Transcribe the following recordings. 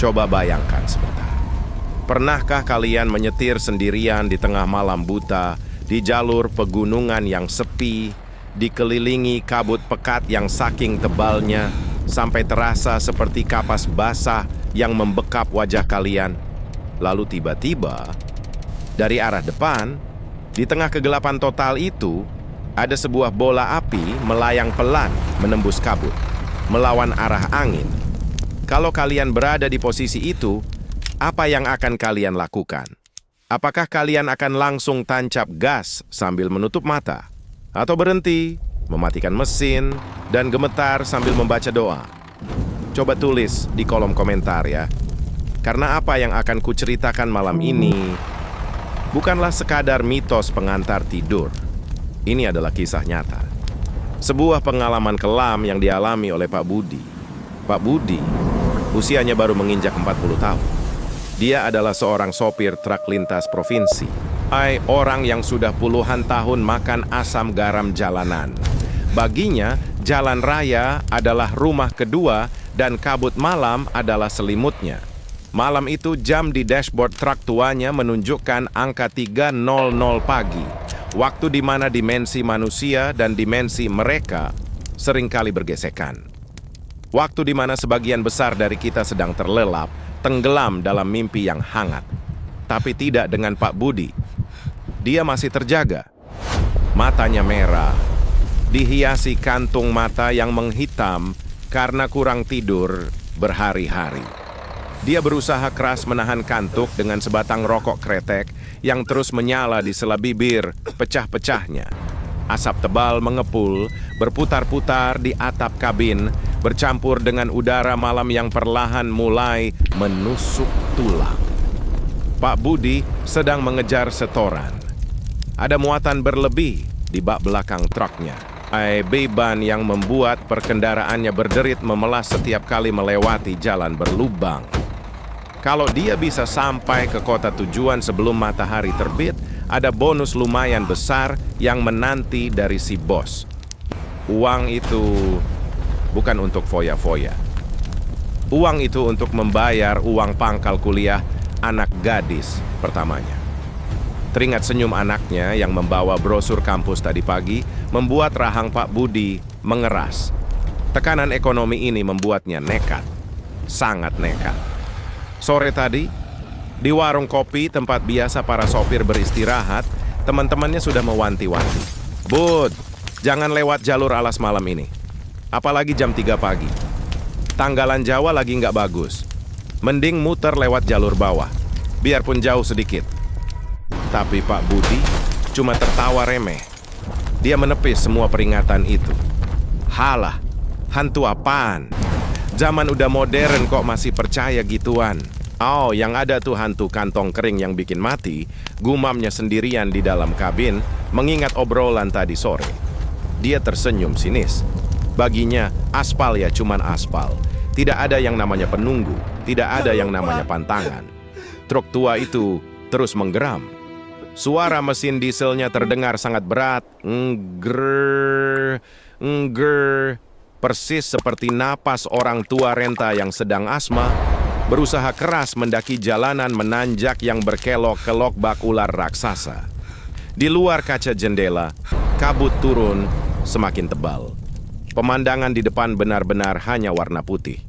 Coba bayangkan sebentar. Pernahkah kalian menyetir sendirian di tengah malam buta, di jalur pegunungan yang sepi, dikelilingi kabut pekat yang saking tebalnya, sampai terasa seperti kapas basah yang membekap wajah kalian? Lalu tiba-tiba, dari arah depan, di tengah kegelapan total itu, ada sebuah bola api melayang pelan menembus kabut, melawan arah angin. Kalau kalian berada di posisi itu, apa yang akan kalian lakukan? Apakah kalian akan langsung tancap gas sambil menutup mata? Atau berhenti, mematikan mesin, dan gemetar sambil membaca doa? Coba tulis di kolom komentar ya. Karena apa yang akan kuceritakan malam ini bukanlah sekadar mitos pengantar tidur. Ini adalah kisah nyata. Sebuah pengalaman kelam yang dialami oleh Pak Budi. Pak Budi, usianya baru menginjak 40 tahun. Dia adalah seorang sopir truk lintas provinsi. Orang yang sudah puluhan tahun makan asam garam jalanan. Baginya, jalan raya adalah rumah kedua dan kabut malam adalah selimutnya. Malam itu jam di dashboard truk tuanya menunjukkan angka 3.00 pagi. Waktu di mana dimensi manusia dan dimensi mereka seringkali bergesekan. Waktu di mana sebagian besar dari kita sedang terlelap, tenggelam dalam mimpi yang hangat. Tapi tidak dengan Pak Budi. Dia masih terjaga. Matanya merah, dihiasi kantung mata yang menghitam karena kurang tidur berhari-hari. Dia berusaha keras menahan kantuk dengan sebatang rokok kretek yang terus menyala di sela bibir pecah-pecahnya. Asap tebal mengepul, berputar-putar di atap kabin, bercampur dengan udara malam yang perlahan mulai menusuk tulang. Pak Budi sedang mengejar setoran. Ada muatan berlebih di bak belakang truknya. Beban yang membuat perkendaraannya berderit memelas setiap kali melewati jalan berlubang. Kalau dia bisa sampai ke kota tujuan sebelum matahari terbit, ada bonus lumayan besar yang menanti dari si bos. Uang itu bukan untuk foya-foya. Uang itu untuk membayar uang pangkal kuliah anak gadis pertamanya. Teringat senyum anaknya yang membawa brosur kampus tadi pagi, membuat rahang Pak Budi mengeras. Tekanan ekonomi ini membuatnya nekat, sangat nekat. Sore tadi, di warung kopi tempat biasa para sopir beristirahat, teman-temannya sudah mewanti-wanti. Bud, jangan lewat jalur alas malam ini. Apalagi jam 3 pagi. Tanggalan Jawa lagi nggak bagus. Mending muter lewat jalur bawah, biarpun jauh sedikit. Tapi Pak Budi cuma tertawa remeh. Dia menepis semua peringatan itu. Halah, hantu apaan? Zaman udah modern kok masih percaya gituan. Oh, yang ada tuh hantu kantong kering yang bikin mati, gumamnya sendirian di dalam kabin, mengingat obrolan tadi sore. Dia tersenyum sinis. Baginya, aspal ya cuman aspal. Tidak ada yang namanya penunggu, tidak ada yang namanya pantangan. Truk tua itu terus menggeram. Suara mesin dieselnya terdengar sangat berat. Ngger, ngger. Persis seperti napas orang tua renta yang sedang asma, berusaha keras mendaki jalanan menanjak yang berkelok-kelok bak ular raksasa. Di luar kaca jendela, kabut turun semakin tebal. Pemandangan di depan benar-benar hanya warna putih.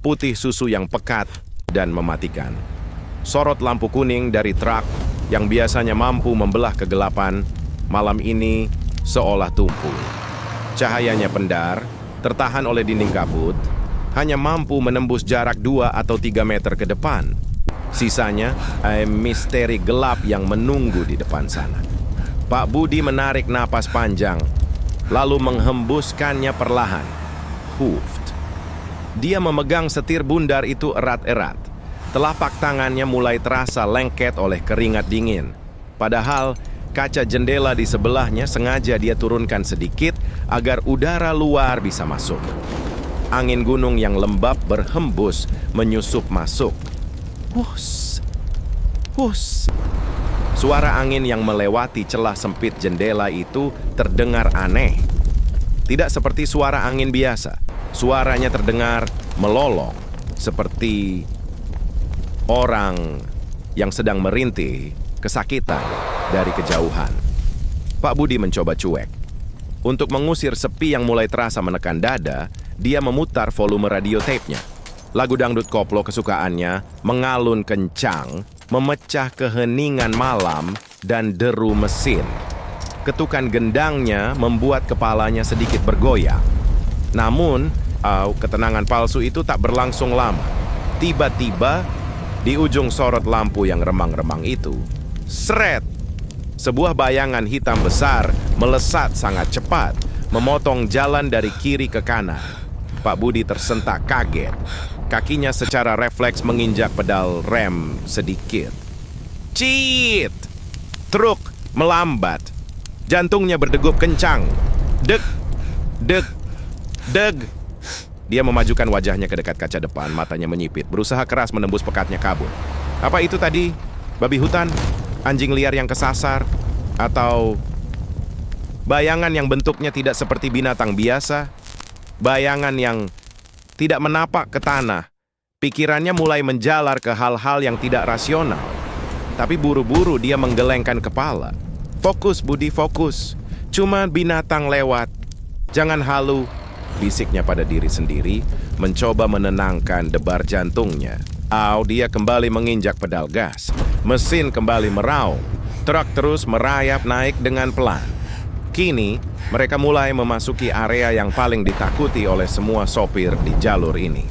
Putih susu yang pekat dan mematikan. Sorot lampu kuning dari truk yang biasanya mampu membelah kegelapan, malam ini seolah tumpul. Cahayanya pendar, tertahan oleh dinding kabut, hanya mampu menembus jarak 2 atau 3 meter ke depan. Sisanya, misteri gelap yang menunggu di depan sana. Pak Budi menarik napas panjang, lalu menghembuskannya perlahan. Huft. Dia memegang setir bundar itu erat-erat. Telapak tangannya mulai terasa lengket oleh keringat dingin. Padahal, kaca jendela di sebelahnya sengaja dia turunkan sedikit agar udara luar bisa masuk. Angin gunung yang lembab berhembus menyusup masuk. Hus, hus. Suara angin yang melewati celah sempit jendela itu terdengar aneh. Tidak seperti suara angin biasa. Suaranya terdengar melolong, seperti orang yang sedang merintih kesakitan dari kejauhan. Pak Budi mencoba cuek. Untuk mengusir sepi yang mulai terasa menekan dada, dia memutar volume radio tape-nya. Lagu dangdut koplo kesukaannya mengalun kencang, memecah keheningan malam dan deru mesin. Ketukan gendangnya membuat kepalanya sedikit bergoyang. Namun, ketenangan palsu itu tak berlangsung lama. Tiba-tiba, di ujung sorot lampu yang remang-remang itu, sret! Sebuah bayangan hitam besar melesat sangat cepat, memotong jalan dari kiri ke kanan. Pak Budi tersentak kaget. Kakinya secara refleks menginjak pedal rem sedikit. Ciit! Truk melambat. Jantungnya berdegup kencang. Deg, deg, deg. Dia memajukan wajahnya ke dekat kaca depan, matanya menyipit, berusaha keras menembus pekatnya kabut. Apa itu tadi? Babi hutan? Anjing liar yang kesasar? Atau bayangan yang bentuknya tidak seperti binatang biasa? Bayangan yang tidak menapak ke tanah. Pikirannya mulai menjalar ke hal-hal yang tidak rasional. Tapi buru-buru dia menggelengkan kepala. Fokus, Budi, fokus. Cuma binatang lewat. Jangan halu, bisiknya pada diri sendiri, mencoba menenangkan debar jantungnya. Dia kembali menginjak pedal gas. Mesin kembali meraung. Truk terus merayap naik dengan pelan. Kini, mereka mulai memasuki area yang paling ditakuti oleh semua sopir di jalur ini.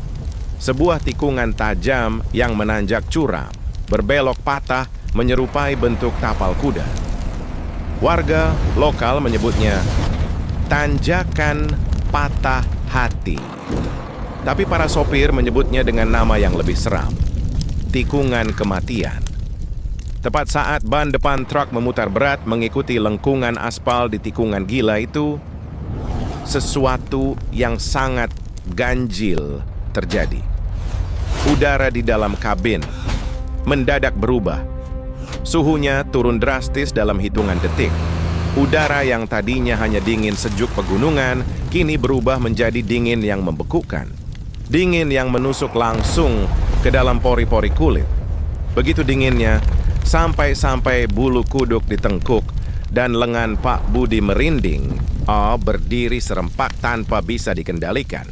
Sebuah tikungan tajam yang menanjak curam, berbelok patah, menyerupai bentuk tapal kuda. Warga lokal menyebutnya tanjakan patah hati. Tapi para sopir menyebutnya dengan nama yang lebih seram, tikungan kematian. Tepat saat ban depan truk memutar berat mengikuti lengkungan aspal di tikungan gila itu, sesuatu yang sangat ganjil terjadi. Udara di dalam kabin mendadak berubah. Suhunya turun drastis dalam hitungan detik. Udara yang tadinya hanya dingin sejuk pegunungan, kini berubah menjadi dingin yang membekukan. Dingin yang menusuk langsung ke dalam pori-pori kulit. Begitu dinginnya, sampai-sampai bulu kuduk ditengkuk dan lengan Pak Budi merinding. Berdiri serempak tanpa bisa dikendalikan.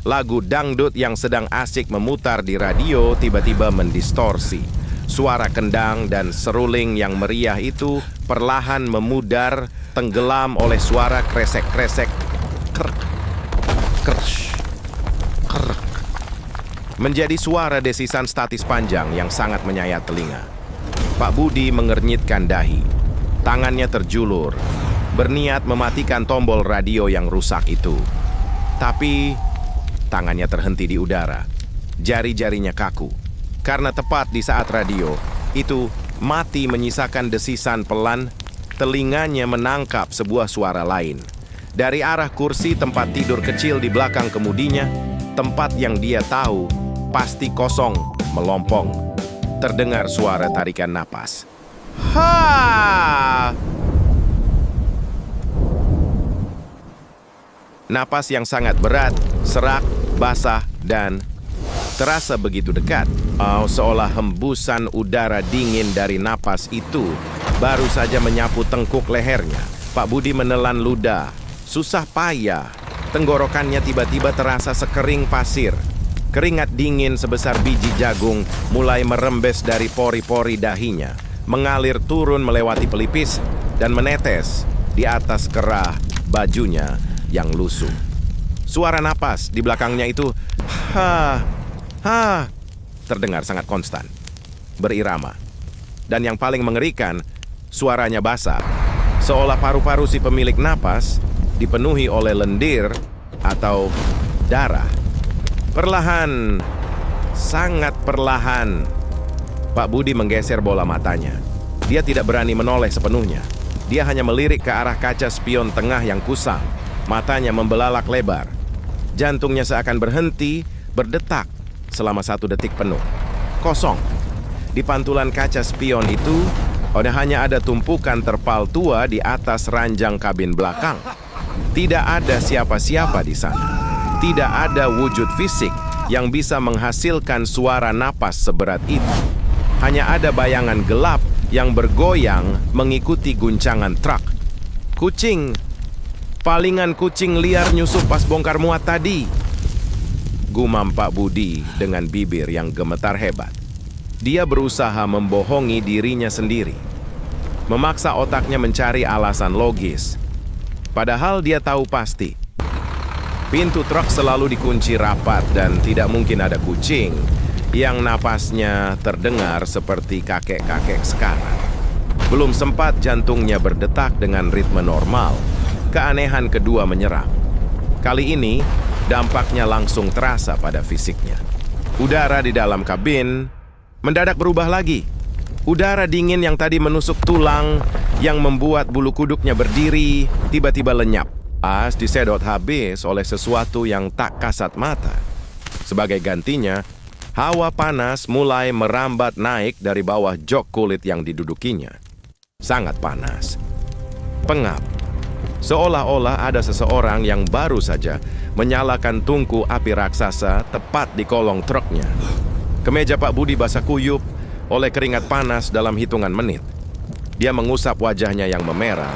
Lagu dangdut yang sedang asik memutar di radio tiba-tiba mendistorsi. Suara kendang dan seruling yang meriah itu perlahan memudar, tenggelam oleh suara kresek-kresek, krek, kersh, krek. Menjadi suara desisan statis panjang yang sangat menyayat telinga. Pak Budi mengernyitkan dahi. Tangannya terjulur, berniat mematikan tombol radio yang rusak itu. Tapi tangannya terhenti di udara. Jari-jarinya kaku. Karena tepat di saat radio itu mati menyisakan desisan pelan, telinganya menangkap sebuah suara lain. Dari arah kursi tempat tidur kecil di belakang kemudinya, tempat yang dia tahu pasti kosong, melompong. Terdengar suara tarikan napas. Ha! Napas yang sangat berat, serak, basah, dan terasa begitu dekat. Seolah hembusan udara dingin dari napas itu baru saja menyapu tengkuk lehernya. Pak Budi menelan ludah. Susah payah. Tenggorokannya tiba-tiba terasa sekering pasir. Keringat dingin sebesar biji jagung mulai merembes dari pori-pori dahinya, mengalir turun melewati pelipis dan menetes di atas kerah bajunya yang lusuh. Suara napas di belakangnya itu, ha, terdengar sangat konstan, berirama. Dan yang paling mengerikan, suaranya basah, seolah paru-paru si pemilik napas dipenuhi oleh lendir atau darah. Perlahan, sangat perlahan, Pak Budi menggeser bola matanya. Dia tidak berani menoleh sepenuhnya. Dia hanya melirik ke arah kaca spion tengah yang kusam. Matanya membelalak lebar. Jantungnya seakan berhenti, berdetak selama 1 detik penuh. Kosong. Di pantulan kaca spion itu, hanya ada tumpukan terpal tua di atas ranjang kabin belakang. Tidak ada siapa-siapa di sana. Tidak ada wujud fisik yang bisa menghasilkan suara napas seberat itu. Hanya ada bayangan gelap yang bergoyang mengikuti guncangan truk. Kucing! Palingan kucing liar nyusup pas bongkar muat tadi. Gumam Pak Budi dengan bibir yang gemetar hebat. Dia berusaha membohongi dirinya sendiri. Memaksa otaknya mencari alasan logis. Padahal dia tahu pasti. Pintu truk selalu dikunci rapat dan tidak mungkin ada kucing yang napasnya terdengar seperti kakek-kakek sekarang. Belum sempat jantungnya berdetak dengan ritme normal, keanehan kedua menyerang. Kali ini, dampaknya langsung terasa pada fisiknya. Udara di dalam kabin mendadak berubah lagi. Udara dingin yang tadi menusuk tulang, yang membuat bulu kuduknya berdiri, tiba-tiba lenyap. As disedot habis oleh sesuatu yang tak kasat mata. Sebagai gantinya, hawa panas mulai merambat naik dari bawah jok kulit yang didudukinya. Sangat panas. Pengap. Seolah-olah ada seseorang yang baru saja menyalakan tungku api raksasa tepat di kolong truknya. Kemeja Pak Budi basah kuyup oleh keringat panas dalam hitungan menit. Dia mengusap wajahnya yang memerah.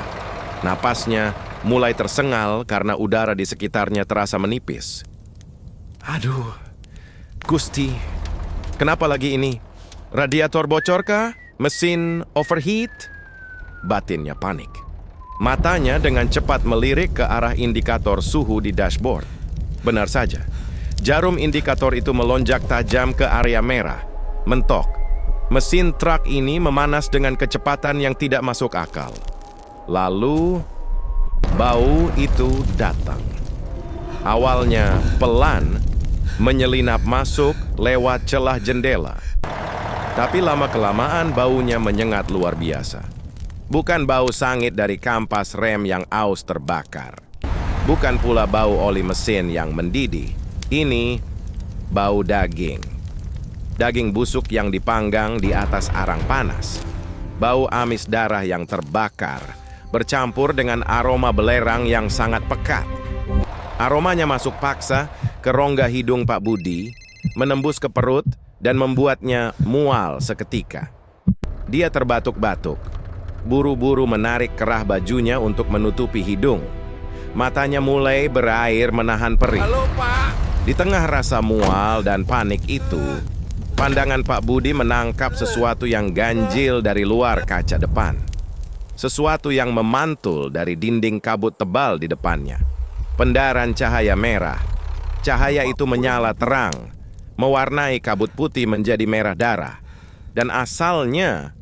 Napasnya mulai tersengal karena udara di sekitarnya terasa menipis. Aduh, Gusti, kenapa lagi ini? Radiator bocor kah? Mesin overheat? Batinnya panik. Matanya dengan cepat melirik ke arah indikator suhu di dashboard. Benar saja, jarum indikator itu melonjak tajam ke area merah. Mentok. Mesin truk ini memanas dengan kecepatan yang tidak masuk akal. Lalu, bau itu datang. Awalnya pelan, menyelinap masuk lewat celah jendela. Tapi lama-kelamaan baunya menyengat luar biasa. Bukan bau sangit dari kampas rem yang aus terbakar. Bukan pula bau oli mesin yang mendidih. Ini bau daging. Daging busuk yang dipanggang di atas arang panas. Bau amis darah yang terbakar, bercampur dengan aroma belerang yang sangat pekat. Aromanya masuk paksa ke rongga hidung Pak Budi, menembus ke perut dan membuatnya mual seketika. Dia terbatuk-batuk. Buru-buru menarik kerah bajunya untuk menutupi hidung. Matanya mulai berair menahan perih. Halo, Pak. Di tengah rasa mual dan panik itu, pandangan Pak Budi menangkap sesuatu yang ganjil dari luar kaca depan. Sesuatu yang memantul dari dinding kabut tebal di depannya. Pendaran cahaya merah. Cahaya itu menyala terang, mewarnai kabut putih menjadi merah darah. Dan asalnya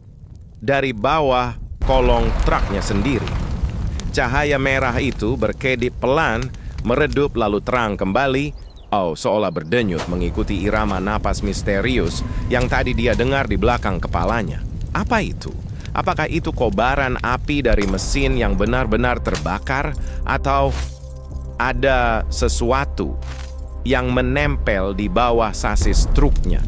dari bawah kolong truknya sendiri. Cahaya merah itu berkedip pelan, meredup lalu terang kembali, seolah berdenyut mengikuti irama napas misterius yang tadi dia dengar di belakang kepalanya. Apa itu? Apakah itu kobaran api dari mesin yang benar-benar terbakar? Atau ada sesuatu yang menempel di bawah sasis truknya,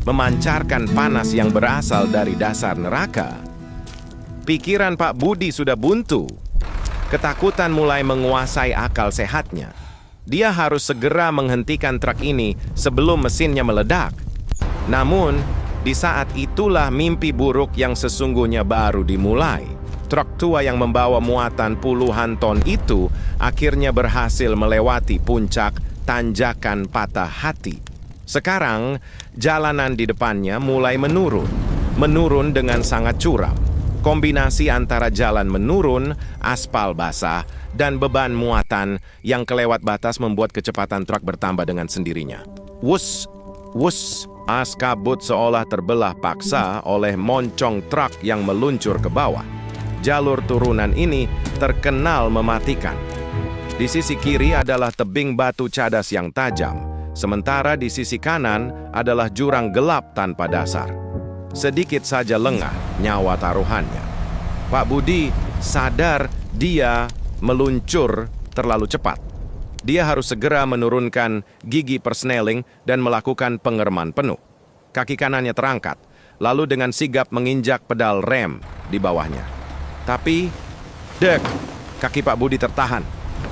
memancarkan panas yang berasal dari dasar neraka? Pikiran Pak Budi sudah buntu. Ketakutan mulai menguasai akal sehatnya. Dia harus segera menghentikan truk ini sebelum mesinnya meledak. Namun, di saat itulah mimpi buruk yang sesungguhnya baru dimulai. Truk tua yang membawa muatan puluhan ton itu akhirnya berhasil melewati puncak tanjakan patah hati. Sekarang, jalanan di depannya mulai menurun. Menurun dengan sangat curam. Kombinasi antara jalan menurun, aspal basah, dan beban muatan yang kelewat batas membuat kecepatan truk bertambah dengan sendirinya. Wus, wus, as kabut seolah terbelah paksa oleh moncong truk yang meluncur ke bawah. Jalur turunan ini terkenal mematikan. Di sisi kiri adalah tebing batu cadas yang tajam, sementara di sisi kanan adalah jurang gelap tanpa dasar. Sedikit saja lengah nyawa taruhannya. Pak Budi sadar dia meluncur terlalu cepat. Dia harus segera menurunkan gigi persneling dan melakukan pengereman penuh. Kaki kanannya terangkat, lalu dengan sigap menginjak pedal rem di bawahnya. Tapi, kaki Pak Budi tertahan.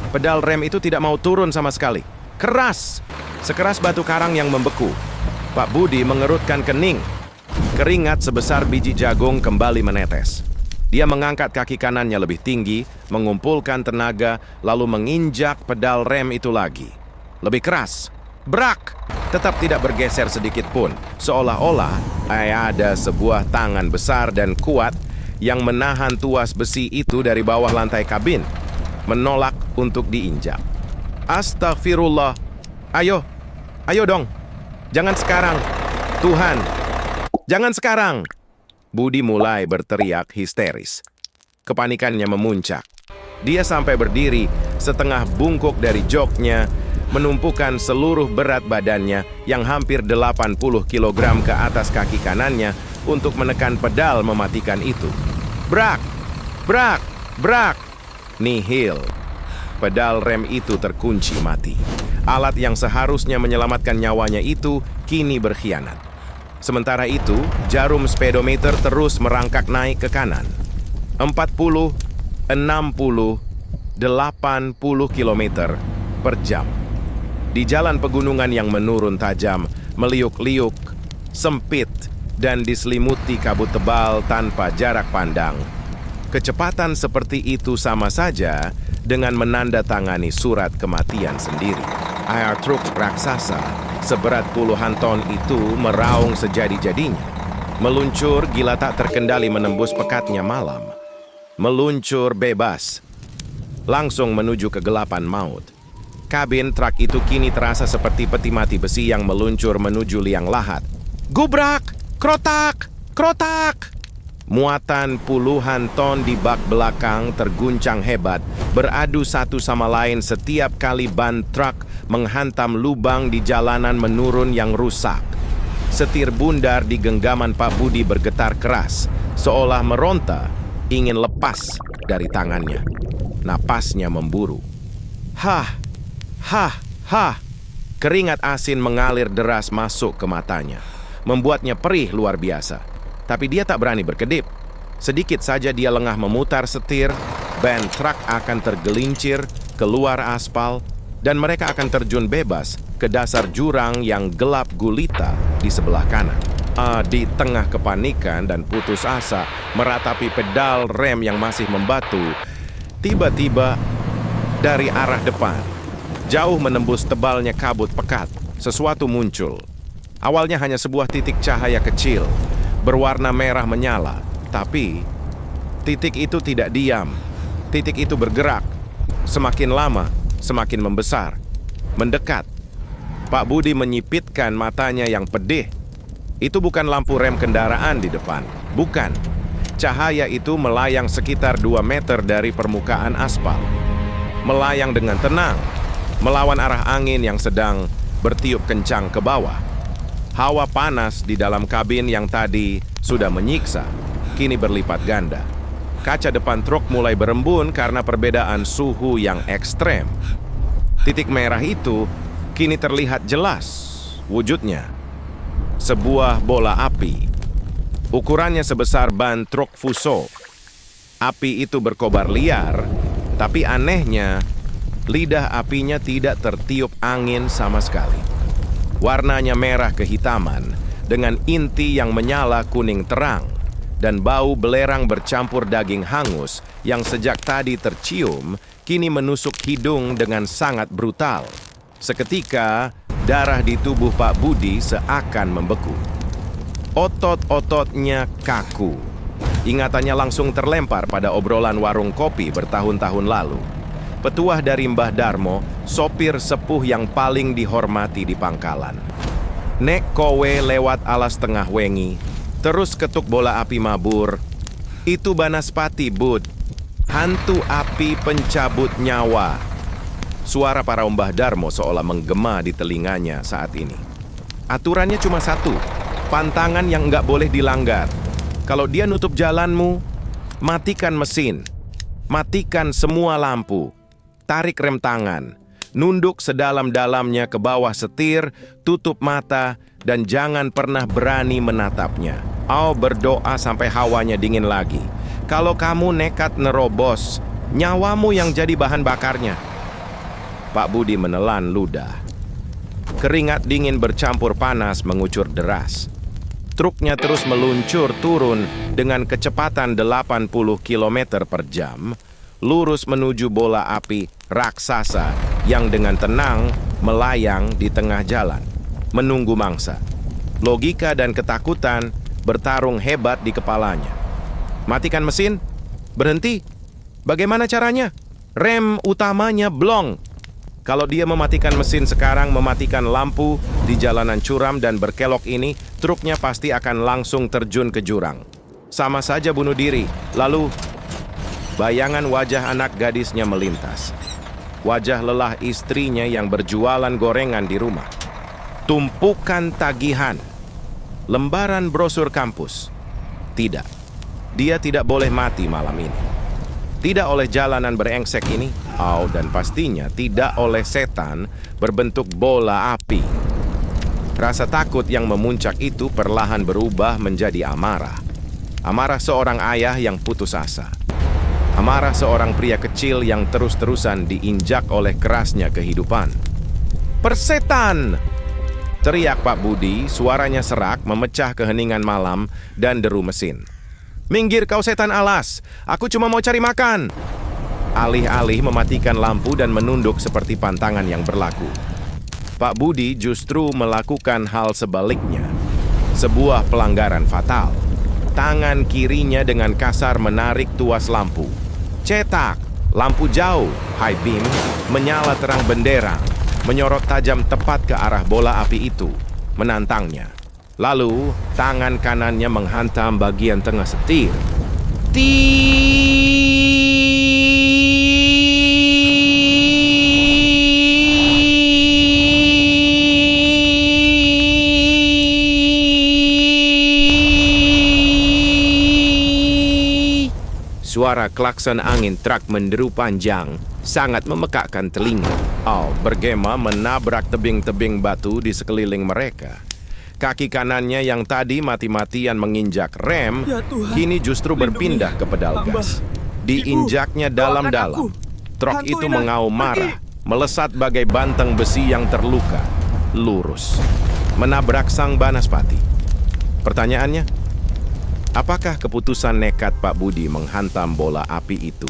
Pedal rem itu tidak mau turun sama sekali. Keras, sekeras batu karang yang membeku. Pak Budi mengerutkan kening. Keringat sebesar biji jagung kembali menetes. Dia mengangkat kaki kanannya lebih tinggi, mengumpulkan tenaga, lalu menginjak pedal rem itu lagi. Lebih keras. Brak! Tetap tidak bergeser sedikit pun. Seolah-olah ada sebuah tangan besar dan kuat yang menahan tuas besi itu dari bawah lantai kabin, menolak untuk diinjak. Astagfirullah. Ayo dong. Jangan sekarang. Tuhan, jangan sekarang. Budi mulai berteriak histeris. Kepanikannya memuncak. Dia sampai berdiri setengah bungkuk dari joknya, menumpukan seluruh berat badannya yang hampir 80 kg ke atas kaki kanannya untuk menekan pedal mematikan itu. Brak! Brak! Brak! Nihil. Pedal rem itu terkunci mati. Alat yang seharusnya menyelamatkan nyawanya itu kini berkhianat. Sementara itu, jarum speedometer terus merangkak naik ke kanan. 40, 60, 80 km per jam. Di jalan pegunungan yang menurun tajam, meliuk-liuk, sempit, dan diselimuti kabut tebal tanpa jarak pandang. Kecepatan seperti itu sama saja dengan menandatangani surat kematian sendiri. Air truk raksasa seberat puluhan ton itu meraung sejadi-jadinya. Meluncur gila tak terkendali menembus pekatnya malam. Meluncur bebas, langsung menuju kegelapan maut. Kabin truk itu kini terasa seperti peti mati besi yang meluncur menuju liang lahat. Gubrak! Krotak! Krotak! Muatan puluhan ton di bak belakang terguncang hebat, beradu satu sama lain setiap kali ban truk menghantam lubang di jalanan menurun yang rusak. Setir bundar di genggaman Pak Budi bergetar keras, seolah meronta, ingin lepas dari tangannya. Napasnya memburu. Hah! Hah! Hah! Keringat asin mengalir deras masuk ke matanya, membuatnya perih luar biasa. Tapi dia tak berani berkedip. Sedikit saja dia lengah memutar setir, ban truk akan tergelincir keluar aspal, dan mereka akan terjun bebas ke dasar jurang yang gelap gulita di sebelah kanan. Di tengah kepanikan dan putus asa meratapi pedal rem yang masih membatu, tiba-tiba dari arah depan, jauh menembus tebalnya kabut pekat, sesuatu muncul. Awalnya hanya sebuah titik cahaya kecil, berwarna merah menyala, tapi titik itu tidak diam. Titik itu bergerak. Semakin lama, semakin membesar, mendekat. Pak Budi menyipitkan matanya yang pedih. Itu bukan lampu rem kendaraan di depan. Bukan. Cahaya itu melayang sekitar 2 meter dari permukaan aspal. Melayang dengan tenang, melawan arah angin yang sedang bertiup kencang ke bawah. Hawa panas di dalam kabin yang tadi sudah menyiksa, kini berlipat ganda. Kaca depan truk mulai berembun karena perbedaan suhu yang ekstrem. Titik merah itu kini terlihat jelas wujudnya. Sebuah bola api. Ukurannya sebesar ban truk Fuso. Api itu berkobar liar, tapi anehnya, lidah apinya tidak tertiup angin sama sekali. Warnanya merah kehitaman, dengan inti yang menyala kuning terang, dan bau belerang bercampur daging hangus yang sejak tadi tercium, kini menusuk hidung dengan sangat brutal. Seketika, darah di tubuh Pak Budi seakan membeku. Otot-ototnya kaku. Ingatannya langsung terlempar pada obrolan warung kopi bertahun-tahun lalu. Petuah dari Mbah Darmo, sopir sepuh yang paling dihormati di pangkalan. Nek kowe lewat alas tengah wengi, terus ketuk bola api mabur. Itu Banaspati, Bud. Hantu api pencabut nyawa. Suara para Mbah Darmo seolah menggema di telinganya saat ini. Aturannya cuma satu, pantangan yang nggak boleh dilanggar. Kalau dia nutup jalanmu, matikan mesin, matikan semua lampu. Tarik rem tangan, nunduk sedalam-dalamnya ke bawah setir, tutup mata, dan jangan pernah berani menatapnya. Berdoa sampai hawanya dingin lagi. Kalau kamu nekat nerobos, nyawamu yang jadi bahan bakarnya. Pak Budi menelan ludah. Keringat dingin bercampur panas mengucur deras. Truknya terus meluncur turun dengan kecepatan 80 km per jam, lurus menuju bola api raksasa yang dengan tenang melayang di tengah jalan, menunggu mangsa. Logika dan ketakutan bertarung hebat di kepalanya. Matikan mesin? Berhenti? Bagaimana caranya? Rem utamanya blong. Kalau dia mematikan mesin sekarang, mematikan lampu di jalanan curam dan berkelok ini, truknya pasti akan langsung terjun ke jurang. Sama saja bunuh diri. Lalu, bayangan wajah anak gadisnya melintas. Wajah lelah istrinya yang berjualan gorengan di rumah. Tumpukan tagihan. Lembaran brosur kampus. Tidak. Dia tidak boleh mati malam ini. Tidak oleh jalanan berengsek ini, dan pastinya tidak oleh setan berbentuk bola api. Rasa takut yang memuncak itu perlahan berubah menjadi amarah. Amarah seorang ayah yang putus asa. Amarah seorang pria kecil yang terus-terusan diinjak oleh kerasnya kehidupan. Persetan! Teriak Pak Budi, suaranya serak, memecah keheningan malam dan deru mesin. Minggir kau setan alas, aku cuma mau cari makan. Alih-alih mematikan lampu dan menunduk seperti pantangan yang berlaku, Pak Budi justru melakukan hal sebaliknya. Sebuah pelanggaran fatal. Tangan kirinya dengan kasar menarik tuas lampu. Cetak, lampu jauh, high beam, menyala terang benderang, menyorot tajam tepat ke arah bola api itu, menantangnya. Lalu, tangan kanannya menghantam bagian tengah setir. Suara klakson angin truk menderu panjang, sangat memekakkan telinga. Bergema menabrak tebing-tebing batu di sekeliling mereka. Kaki kanannya yang tadi mati-matian menginjak rem, kini justru berpindah ke pedal gas. Diinjaknya dalam-dalam. Truk itu mengaum marah, melesat bagai banteng besi yang terluka, lurus, menabrak sang Banaspati. Pertanyaannya, apakah keputusan nekat Pak Budi menghantam bola api itu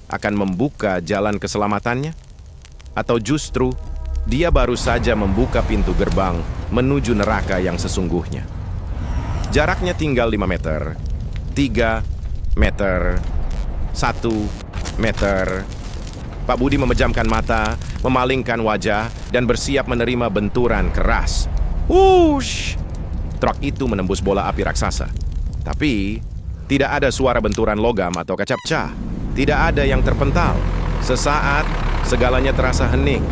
akan membuka jalan keselamatannya? Atau justru dia baru saja membuka pintu gerbang menuju neraka yang sesungguhnya? Jaraknya tinggal 5 meter, 3 meter, 1 meter. Pak Budi memejamkan mata, memalingkan wajah, dan bersiap menerima benturan keras. Wush! Truk itu menembus bola api raksasa. Tapi, tidak ada suara benturan logam atau kaca pecah. Tidak ada yang terpental. Sesaat, segalanya terasa hening.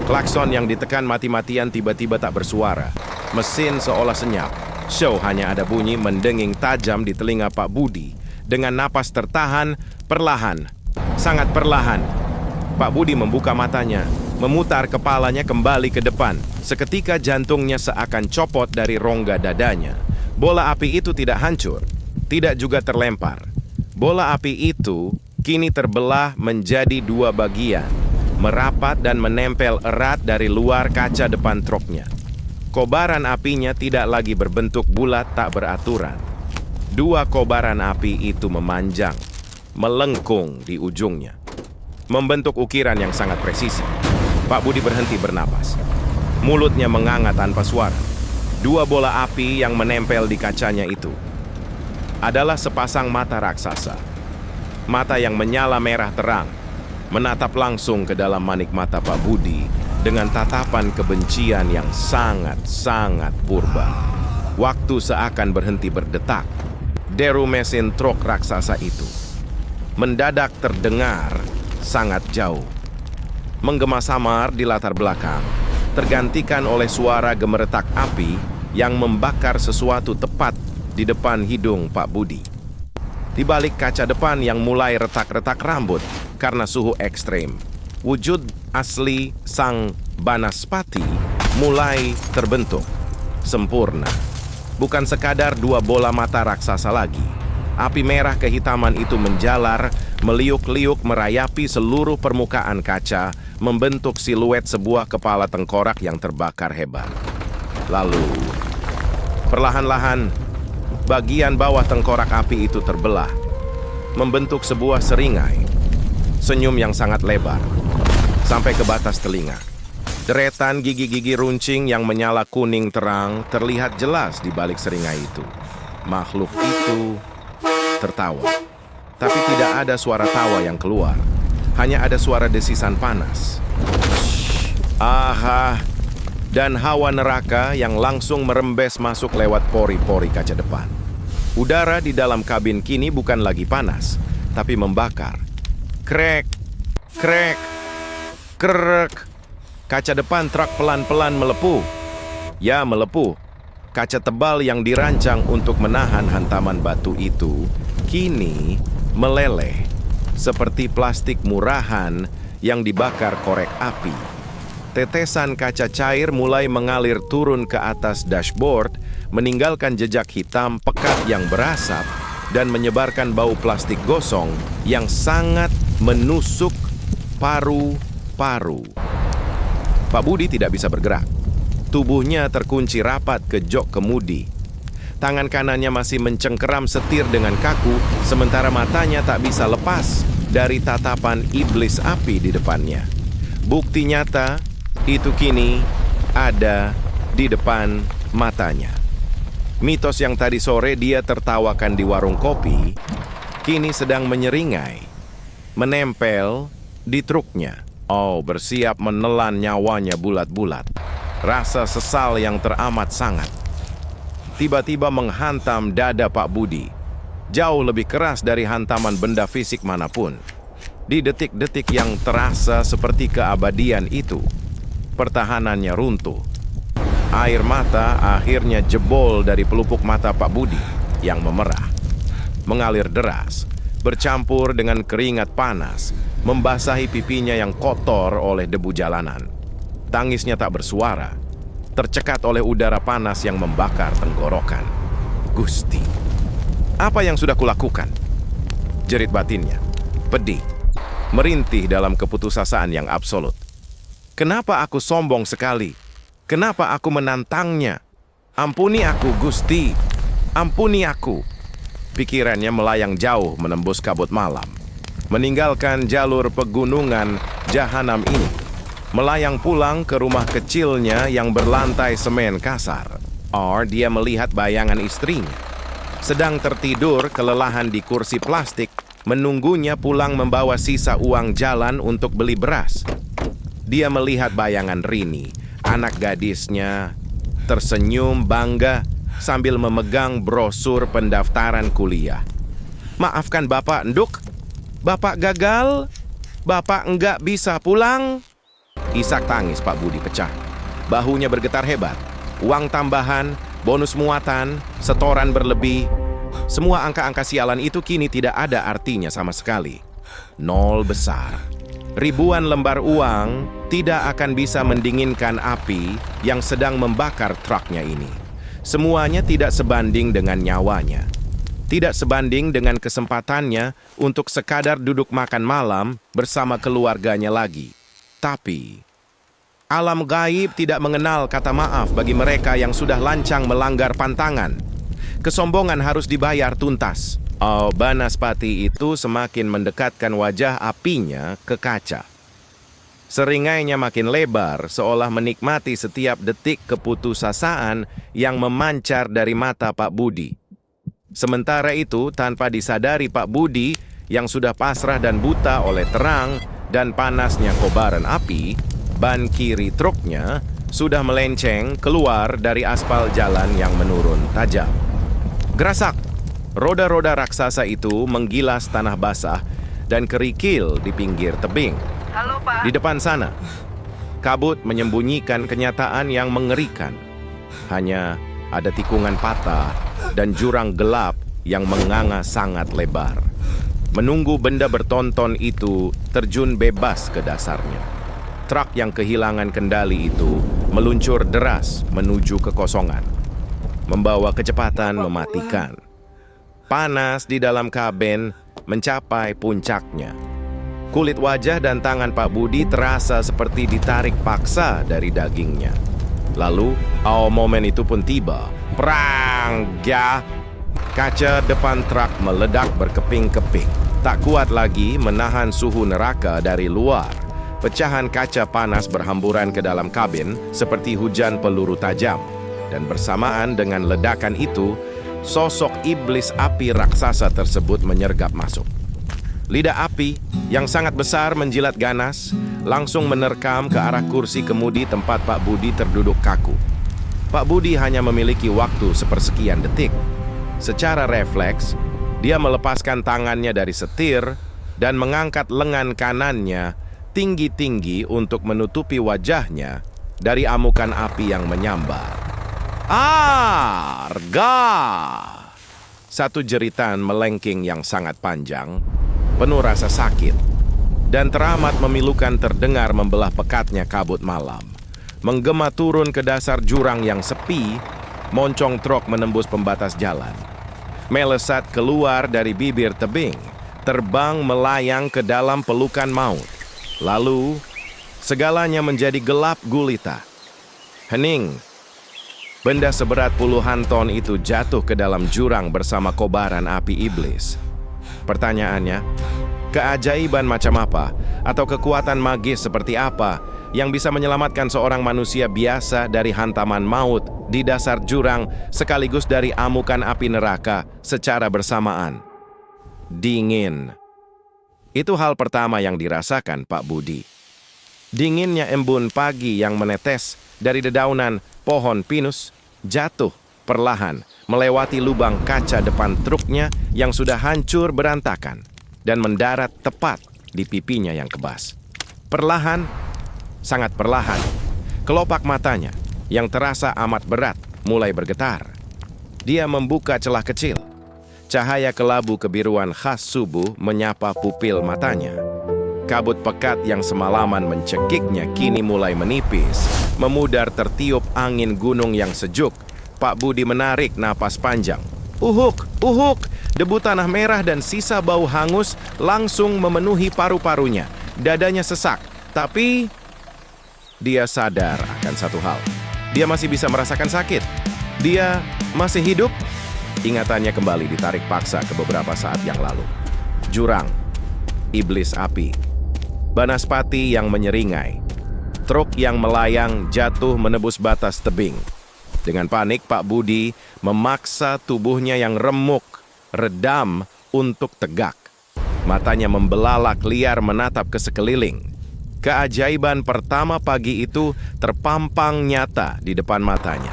Klakson yang ditekan mati-matian tiba-tiba tak bersuara. Mesin seolah senyap. Show hanya ada bunyi mendenging tajam di telinga Pak Budi. Dengan napas tertahan, perlahan, sangat perlahan. Pak Budi membuka matanya, memutar kepalanya kembali ke depan. Seketika jantungnya seakan copot dari rongga dadanya. Bola api itu tidak hancur, tidak juga terlempar. Bola api itu kini terbelah menjadi 2 bagian, merapat dan menempel erat dari luar kaca depan truknya. Kobaran apinya tidak lagi berbentuk bulat tak beraturan. 2 kobaran api itu memanjang, melengkung di ujungnya, membentuk ukiran yang sangat presisi. Pak Budi berhenti bernapas. Mulutnya menganga tanpa suara. 2 bola api yang menempel di kacanya itu adalah sepasang mata raksasa. Mata yang menyala merah terang, menatap langsung ke dalam manik mata Pak Budi dengan tatapan kebencian yang sangat-sangat purba. Waktu seakan berhenti berdetak. Deru mesin truk raksasa itu mendadak terdengar sangat jauh. Menggema samar di latar belakang, tergantikan oleh suara gemeretak api yang membakar sesuatu tepat di depan hidung Pak Budi. Di balik kaca depan yang mulai retak-retak rambut karena suhu ekstrem, wujud asli sang Banaspati mulai terbentuk sempurna. Bukan sekadar 2 bola mata raksasa lagi. Api merah kehitaman itu menjalar, meliuk-liuk merayapi seluruh permukaan kaca, membentuk siluet sebuah kepala tengkorak yang terbakar hebat. Lalu, perlahan-lahan, bagian bawah tengkorak api itu terbelah, membentuk sebuah seringai. Senyum yang sangat lebar, sampai ke batas telinga. Deretan gigi-gigi runcing yang menyala kuning terang terlihat jelas di balik seringai itu. Makhluk itu tertawa. Tapi tidak ada suara tawa yang keluar. Hanya ada suara desisan panas. Aha! Dan hawa neraka yang langsung merembes masuk lewat pori-pori kaca depan. Udara di dalam kabin kini bukan lagi panas, tapi membakar. Krek! Krek! Krek! Kaca depan truk pelan-pelan melepuh. Ya, melepuh. Kaca tebal yang dirancang untuk menahan hantaman batu itu kini meleleh seperti plastik murahan yang dibakar korek api. Tetesan kaca cair mulai mengalir turun ke atas dashboard, meninggalkan jejak hitam pekat yang berasap dan menyebarkan bau plastik gosong yang sangat menusuk paru-paru. Pak Budi tidak bisa bergerak. Tubuhnya terkunci rapat ke jok kemudi. Tangan kanannya masih mencengkeram setir dengan kaku, sementara matanya tak bisa lepas dari tatapan iblis api di depannya. Bukti nyata itu kini ada di depan matanya. Mitos yang tadi sore dia tertawakan di warung kopi, kini sedang menyeringai, menempel di truknya. Oh, bersiap menelan nyawanya bulat-bulat. Rasa sesal yang teramat sangat tiba-tiba menghantam dada Pak Budi. Jauh lebih keras dari hantaman benda fisik manapun. Di detik-detik yang terasa seperti keabadian itu, pertahanannya runtuh. Air mata akhirnya jebol dari pelupuk mata Pak Budi yang memerah. Mengalir deras, bercampur dengan keringat panas, membasahi pipinya yang kotor oleh debu jalanan. Tangisnya tak bersuara, tercekat oleh udara panas yang membakar tenggorokan. Gusti, apa yang sudah kulakukan? Jerit batinnya, pedih, merintih dalam keputusasaan yang absolut. Kenapa aku sombong sekali? Kenapa aku menantangnya? Ampuni aku, Gusti. Ampuni aku. Pikirannya melayang jauh menembus kabut malam, meninggalkan jalur pegunungan jahanam ini, melayang pulang ke rumah kecilnya yang berlantai semen kasar. Dia melihat bayangan istrinya, sedang tertidur kelelahan di kursi plastik, menunggunya pulang membawa sisa uang jalan untuk beli beras. Dia melihat bayangan Rini, anak gadisnya, tersenyum bangga sambil memegang brosur pendaftaran kuliah. Maafkan Bapak, Nduk. Bapak gagal, Bapak enggak bisa pulang. Isak tangis Pak Budi pecah. Bahunya bergetar hebat. Uang tambahan, bonus muatan, setoran berlebih. Semua angka-angka sialan itu kini tidak ada artinya sama sekali. Nol besar. Ribuan lembar uang tidak akan bisa mendinginkan api yang sedang membakar truknya ini. Semuanya tidak sebanding dengan nyawanya. Tidak sebanding dengan kesempatannya untuk sekadar duduk makan malam bersama keluarganya lagi. Tapi, alam gaib tidak mengenal kata maaf bagi mereka yang sudah lancang melanggar pantangan. Kesombongan harus dibayar tuntas. Banaspati itu semakin mendekatkan wajah apinya ke kaca. Seringainya makin lebar, seolah menikmati setiap detik keputusasaan yang memancar dari mata Pak Budi. Sementara itu, tanpa disadari Pak Budi yang sudah pasrah dan buta oleh terang dan panasnya kobaran api, ban kiri truknya sudah melenceng keluar dari aspal jalan yang menurun tajam. Gerasak! Roda-roda raksasa itu menggilas tanah basah dan kerikil di pinggir tebing. Halo, Pak. Di depan sana, kabut menyembunyikan kenyataan yang mengerikan. Hanya ada tikungan patah dan jurang gelap yang menganga sangat lebar. Menunggu benda bertonton itu terjun bebas ke dasarnya. Truk yang kehilangan kendali itu meluncur deras menuju kekosongan, membawa kecepatan mematikan. Panas di dalam kabin mencapai puncaknya. Kulit wajah dan tangan Pak Budi terasa seperti ditarik paksa dari dagingnya. Lalu, momen itu pun tiba. Perang, ya! Kaca depan truk meledak berkeping-keping. Tak kuat lagi menahan suhu neraka dari luar. Pecahan kaca panas berhamburan ke dalam kabin seperti hujan peluru tajam. Dan bersamaan dengan ledakan itu, sosok iblis api raksasa tersebut menyergap masuk. Lidah api yang sangat besar menjilat ganas, langsung menerkam ke arah kursi kemudi tempat Pak Budi terduduk kaku. Pak Budi hanya memiliki waktu sepersekian detik. Secara refleks, dia melepaskan tangannya dari setir dan mengangkat lengan kanannya tinggi-tinggi untuk menutupi wajahnya dari amukan api yang menyambar. Arga! Satu jeritan melengking yang sangat panjang, penuh rasa sakit, dan teramat memilukan terdengar membelah pekatnya kabut malam. Menggema turun ke dasar jurang yang sepi, moncong truk menembus pembatas jalan. Melesat keluar dari bibir tebing, terbang melayang ke dalam pelukan maut. Lalu, segalanya menjadi gelap gulita. Hening. Benda seberat puluhan ton itu jatuh ke dalam jurang bersama kobaran api iblis. Pertanyaannya, keajaiban macam apa atau kekuatan magis seperti apa yang bisa menyelamatkan seorang manusia biasa dari hantaman maut di dasar jurang sekaligus dari amukan api neraka secara bersamaan? Dingin. Itu hal pertama yang dirasakan Pak Budi. Dinginnya embun pagi yang menetes dari dedaunan pohon pinus jatuh perlahan melewati lubang kaca depan truknya yang sudah hancur berantakan dan mendarat tepat di pipinya yang kebas. Perlahan, sangat perlahan, kelopak matanya yang terasa amat berat mulai bergetar. Dia membuka celah kecil. Cahaya kelabu kebiruan khas subuh menyapa pupil matanya. Kabut pekat yang semalaman mencekiknya kini mulai menipis. Memudar tertiup angin gunung yang sejuk. Pak Budi menarik napas panjang. Uhuk, uhuk, debu tanah merah dan sisa bau hangus langsung memenuhi paru-parunya. Dadanya sesak, tapi dia sadar akan satu hal. Dia masih bisa merasakan sakit. Dia masih hidup. Ingatannya kembali ditarik paksa ke beberapa saat yang lalu. Jurang, iblis api, banaspati yang menyeringai, truk yang melayang jatuh menebus batas tebing. Dengan panik, Pak Budi memaksa tubuhnya yang remuk, redam untuk tegak. Matanya membelalak liar menatap ke sekeliling. Keajaiban pertama pagi itu terpampang nyata di depan matanya.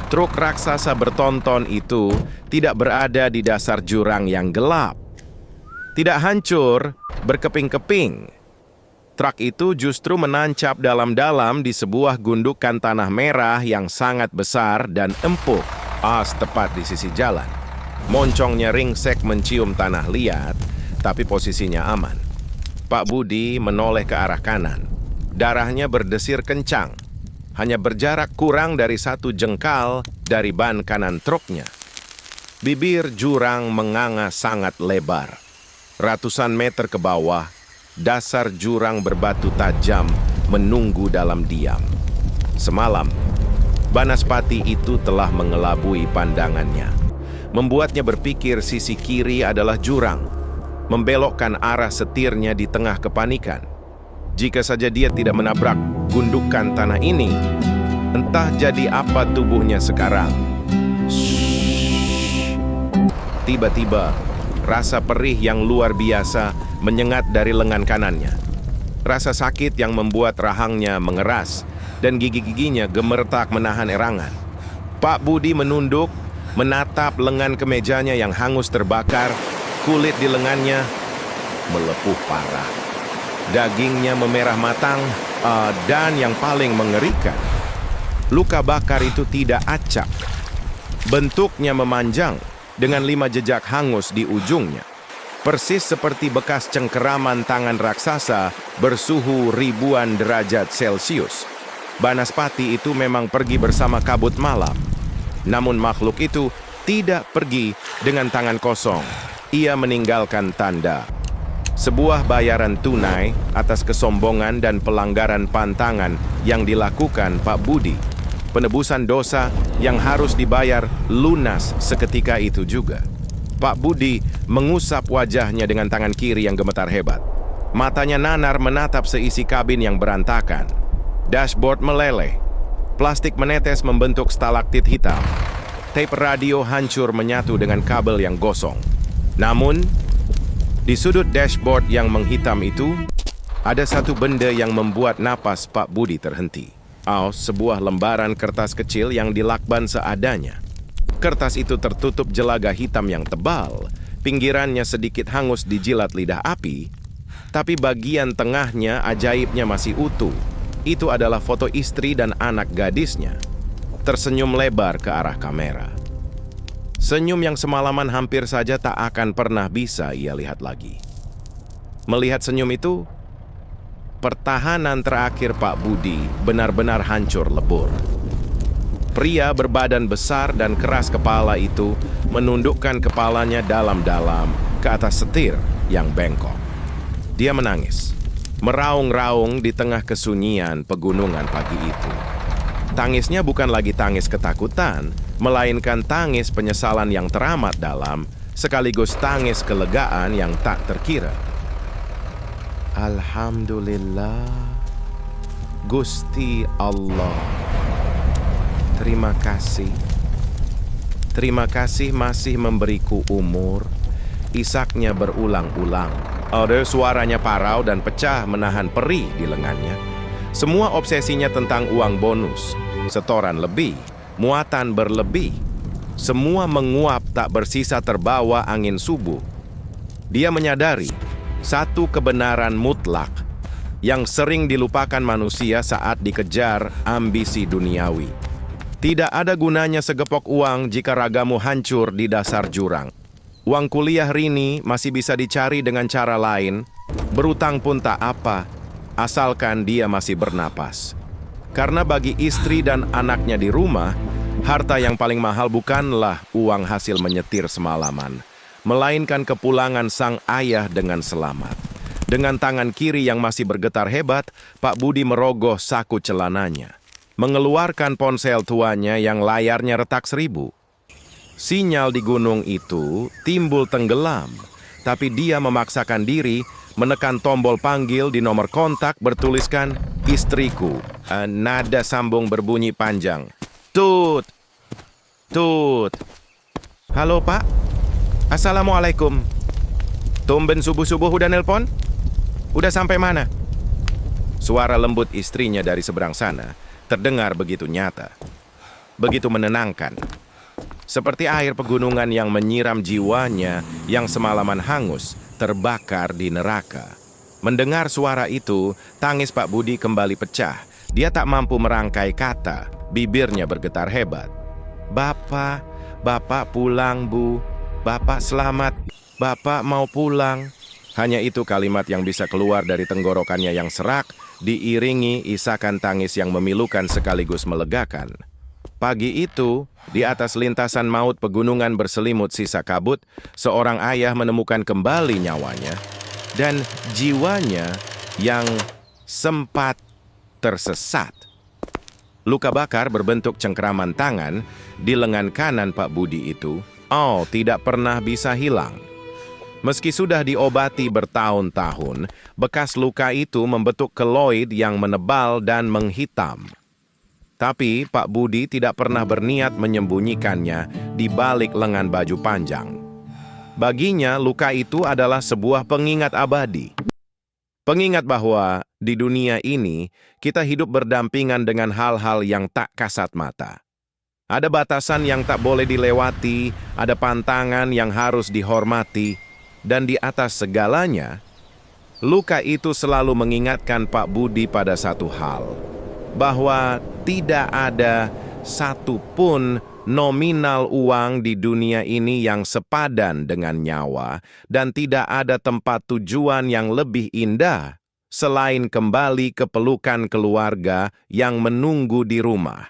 Truk raksasa bertonton itu tidak berada di dasar jurang yang gelap. Tidak hancur, berkeping-keping. Truk itu justru menancap dalam-dalam di sebuah gundukan tanah merah yang sangat besar dan empuk, tepat di sisi jalan. Moncongnya ringsek mencium tanah liat, tapi posisinya aman. Pak Budi menoleh ke arah kanan. Darahnya berdesir kencang. Hanya berjarak kurang dari 1 jengkal dari ban kanan truknya. Bibir jurang menganga sangat lebar. Ratusan meter ke bawah, dasar jurang berbatu tajam menunggu dalam diam. Semalam, banaspati itu telah mengelabui pandangannya. Membuatnya berpikir sisi kiri adalah jurang. Membelokkan arah setirnya di tengah kepanikan. Jika saja dia tidak menabrak gundukan tanah ini, entah jadi apa tubuhnya sekarang. Tiba-tiba, rasa perih yang luar biasa menyengat dari lengan kanannya. Rasa sakit yang membuat rahangnya mengeras dan gigi-giginya gemeretak menahan erangan. Pak Budi menunduk, menatap lengan kemejanya yang hangus terbakar, kulit di lengannya melepuh parah. Dagingnya memerah matang, dan yang paling mengerikan, luka bakar itu tidak acak. Bentuknya memanjang dengan 5 jejak hangus di ujungnya. Persis seperti bekas cengkeraman tangan raksasa bersuhu ribuan derajat Celcius. Banaspati itu memang pergi bersama kabut malam. Namun makhluk itu tidak pergi dengan tangan kosong. Ia meninggalkan tanda. Sebuah bayaran tunai atas kesombongan dan pelanggaran pantangan yang dilakukan Pak Budi. Penebusan dosa yang harus dibayar lunas seketika itu juga. Pak Budi mengusap wajahnya dengan tangan kiri yang gemetar hebat. Matanya nanar menatap seisi kabin yang berantakan. Dashboard meleleh. Plastik menetes membentuk stalaktit hitam. Tape radio hancur menyatu dengan kabel yang gosong. Namun, di sudut dashboard yang menghitam itu, ada satu benda yang membuat napas Pak Budi terhenti. Sebuah lembaran kertas kecil yang dilakban seadanya. Kertas itu tertutup jelaga hitam yang tebal. Pinggirannya sedikit hangus dijilat lidah api, tapi bagian tengahnya ajaibnya masih utuh. Itu adalah foto istri dan anak gadisnya, tersenyum lebar ke arah kamera. Senyum yang semalaman hampir saja tak akan pernah bisa ia lihat lagi. Melihat senyum itu, pertahanan terakhir Pak Budi benar-benar hancur lebur. Pria berbadan besar dan keras kepala itu menundukkan kepalanya dalam-dalam ke atas setir yang bengkok. Dia menangis, meraung-raung di tengah kesunyian pegunungan pagi itu. Tangisnya bukan lagi tangis ketakutan, melainkan tangis penyesalan yang teramat dalam, sekaligus tangis kelegaan yang tak terkira. Alhamdulillah, Gusti Allah. Terima kasih. Terima kasih masih memberiku umur. Isaknya berulang-ulang. Suaranya parau dan pecah menahan perih di lengannya. Semua obsesinya tentang uang bonus, setoran lebih, muatan berlebih. Semua menguap tak bersisa terbawa angin subuh. Dia menyadari satu kebenaran mutlak yang sering dilupakan manusia saat dikejar ambisi duniawi. Tidak ada gunanya segepok uang jika ragamu hancur di dasar jurang. Uang kuliah Rini masih bisa dicari dengan cara lain, berutang pun tak apa, asalkan dia masih bernapas. Karena bagi istri dan anaknya di rumah, harta yang paling mahal bukanlah uang hasil menyetir semalaman, melainkan kepulangan sang ayah dengan selamat. Dengan tangan kiri yang masih bergetar hebat, Pak Budi merogoh saku celananya, mengeluarkan ponsel tuanya yang layarnya retak 1000. Sinyal di gunung itu timbul tenggelam, tapi dia memaksakan diri menekan tombol panggil di nomor kontak bertuliskan istriku. Nada sambung berbunyi panjang. Tut, tut. Halo Pak, Assalamualaikum. Tumben subuh-subuh udah nelpon? Udah sampai mana? Suara lembut istrinya dari seberang sana terdengar begitu nyata, begitu menenangkan. Seperti air pegunungan yang menyiram jiwanya yang semalaman hangus, terbakar di neraka. Mendengar suara itu, tangis Pak Budi kembali pecah. Dia tak mampu merangkai kata, bibirnya bergetar hebat. Bapak, Bapak pulang Bu. Bapak selamat, Bapak mau pulang. Hanya itu kalimat yang bisa keluar dari tenggorokannya yang serak, diiringi isakan tangis yang memilukan sekaligus melegakan. Pagi itu, di atas lintasan maut pegunungan berselimut sisa kabut, seorang ayah menemukan kembali nyawanya dan jiwanya yang sempat tersesat. Luka bakar berbentuk cengkeraman tangan di lengan kanan Pak Budi itu, tidak pernah bisa hilang. Meski sudah diobati bertahun-tahun, bekas luka itu membentuk keloid yang menebal dan menghitam. Tapi Pak Budi tidak pernah berniat menyembunyikannya di balik lengan baju panjang. Baginya, luka itu adalah sebuah pengingat abadi. Pengingat bahwa di dunia ini, kita hidup berdampingan dengan hal-hal yang tak kasat mata. Ada batasan yang tak boleh dilewati, ada pantangan yang harus dihormati, dan di atas segalanya, luka itu selalu mengingatkan Pak Budi pada satu hal, bahwa tidak ada satupun nominal uang di dunia ini yang sepadan dengan nyawa, dan tidak ada tempat tujuan yang lebih indah selain kembali ke pelukan keluarga yang menunggu di rumah.